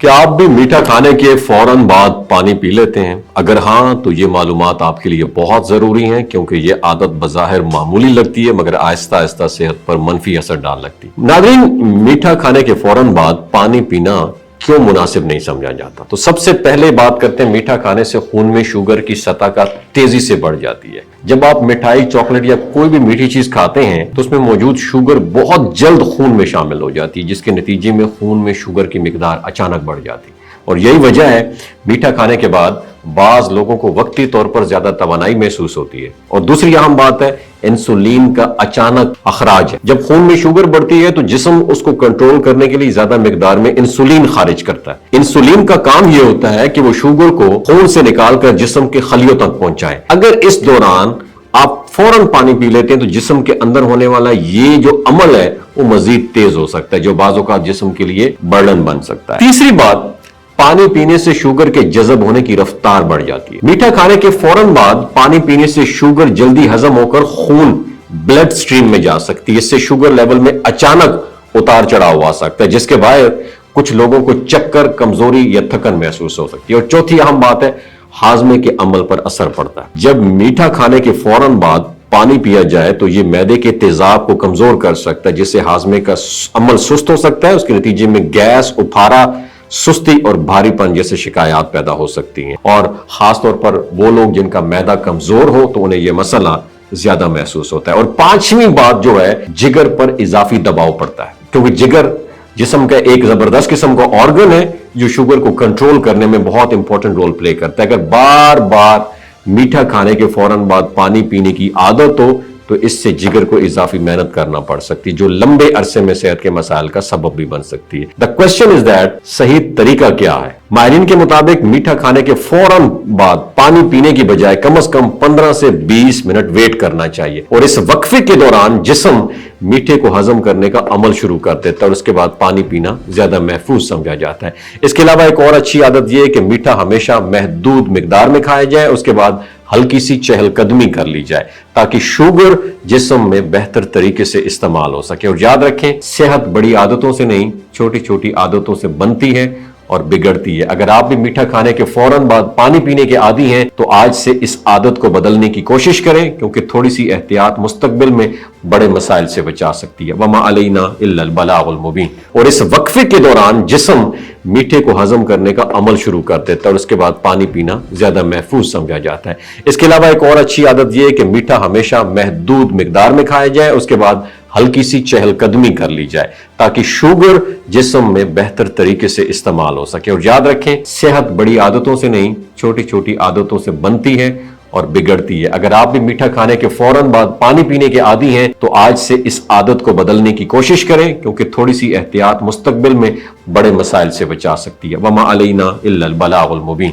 क्या आप भी मीठा खाने के फौरन बाद पानी पी लेते हैं? अगर हाँ तो ये मालूमात आपके लिए बहुत जरूरी हैं, क्योंकि ये आदत बज़ाहिर मामूली लगती है मगर आहिस्ता आहिस्ता सेहत पर मनफी असर डाल लगती है। नाज़रीन, मीठा खाने के फौरन बाद पानी पीना क्यों मुनासिब नहीं समझा जाता? तो सबसे पहले बात करते हैं, मीठा खाने से खून में शुगर की सतह का तेजी से बढ़ जाती है। जब आप मिठाई, चॉकलेट या कोई भी मीठी चीज खाते हैं तो उसमें मौजूद शुगर बहुत जल्द खून में शामिल हो जाती है, जिसके नतीजे में खून में शुगर की मिकदार अचानक बढ़ जाती है। और यही वजह है मीठा खाने के बाद बाज लोगों को वक्ती तौर पर ज्यादा तवानाई महसूस होती है। और दूसरी अहम बात है इंसुलिन का अचानक अखराज है। जब खून में शुगर बढ़ती है तो जिस्म उसको कंट्रोल करने के लिए ज्यादा मिकदार में इंसुलिन खारिज करता है। इंसुलिन का काम यह होता है कि वो शुगर को खून से निकालकर जिस्म के खलियों तक पहुंचाए। अगर इस दौरान आप फौरन पानी पी लेते हैं तो जिस्म के अंदर होने वाला ये जो अमल है वो मजीद तेज हो सकता है, जो बाज़ों का जिस्म के लिए बर्डन बन सकता है। तीसरी बात, पानी पीने से शुगर के जज़ब होने की रफ्तार बढ़ जाती है। मीठा खाने के फौरन बाद पानी पीने से शुगर जल्दी हजम होकर खून ब्लड स्ट्रीम में जा सकती है। इससे शुगर लेवल में अचानक उतार चढ़ाव आ सकता है, जिसके बाहर कुछ लोगों को चक्कर, कमजोरी या थकन महसूस हो सकती है। और चौथी अहम बात है, हाजमे के अमल पर असर पड़ता है। जब मीठा खाने के फौरन बाद पानी पिया जाए तो यह मैदे के तेजाब को कमजोर कर सकता है, जिससे हाजमे का अमल सुस्त हो सकता है। उसके नतीजे में गैस, उफारा, सुस्ती और भारीपन जैसे शिकायत पैदा हो सकती हैं। और खासतौर पर वो लोग जिनका मैदा कमजोर हो तो उन्हें यह मसला ज्यादा महसूस होता है। और पांचवी बात जो है, जिगर पर इजाफी दबाव पड़ता है, क्योंकि जिगर जिस्म का एक जबरदस्त किस्म का ऑर्गन है जो शुगर को कंट्रोल करने में बहुत इंपॉर्टेंट रोल प्ले करता है। अगर बार बार मीठा खाने के फौरन बाद पानी पीने की आदत हो तो इससे जिगर को इजाफी मेहनत करना पड़ सकती है, जो लंबे अरसे में सेहत के मसाइल का सबब भी बन सकती है। द क्वेश्चन इज दैट, सही तरीका क्या है? माहिरीन के मुताबिक मीठा खाने के फौरन बाद पानी पीने की बजाय कम से कम 15 से 20 मिनट वेट करना चाहिए। और इस वक्फे के दौरान जिस्म मीठे को हजम करने का अमल शुरू कर देता है और उसके बाद पानी पीना ज्यादा महफूज समझा जाता है। इसके अलावा एक और अच्छी आदत यह है कि मीठा हमेशा महदूद मिकदार में खाया जाए, उसके बाद हल्की सी चहलकदमी कर ली जाए ताकि शुगर जिस्म में बेहतर तरीके से इस्तेमाल हो सके। और याद रखें, सेहत बड़ी आदतों से नहीं, छोटी छोटी आदतों से बनती है और बिगड़ती है। अगर आप भी मीठा खाने के फौरन बाद पानी पीने के आदी हैं तो आज से इस आदत को बदलने की कोशिश करें, क्योंकि थोड़ी सी एहतियात मुस्तकबिल में बड़े मसाइल से बचा सकती है। वमा अलैना इल्लल बलागुल मुबीन। और इस वक्फे के दौरान जिस्म मीठे को हजम करने का अमल शुरू कर देता है और उसके बाद पानी पीना ज्यादा महफूज समझा जाता है। इसके अलावा एक और अच्छी आदत यह है कि मीठा हमेशा महदूद मिकदार में खाया जाए, उसके बाद हल्की सी चहलकदमी कर ली जाए ताकि शुगर जिस्म में बेहतर तरीके से इस्तेमाल हो सके। और याद रखें, सेहत बड़ी आदतों से नहीं, छोटी छोटी आदतों से बनती है और बिगड़ती है। अगर आप भी मीठा खाने के फौरन बाद पानी पीने के आदी हैं तो आज से इस आदत को बदलने की कोशिश करें, क्योंकि थोड़ी सी एहतियात मुस्तकबिल में बड़े मसाइल से बचा सकती है। वमा अलैना इल्लल बलागुल मुबीन।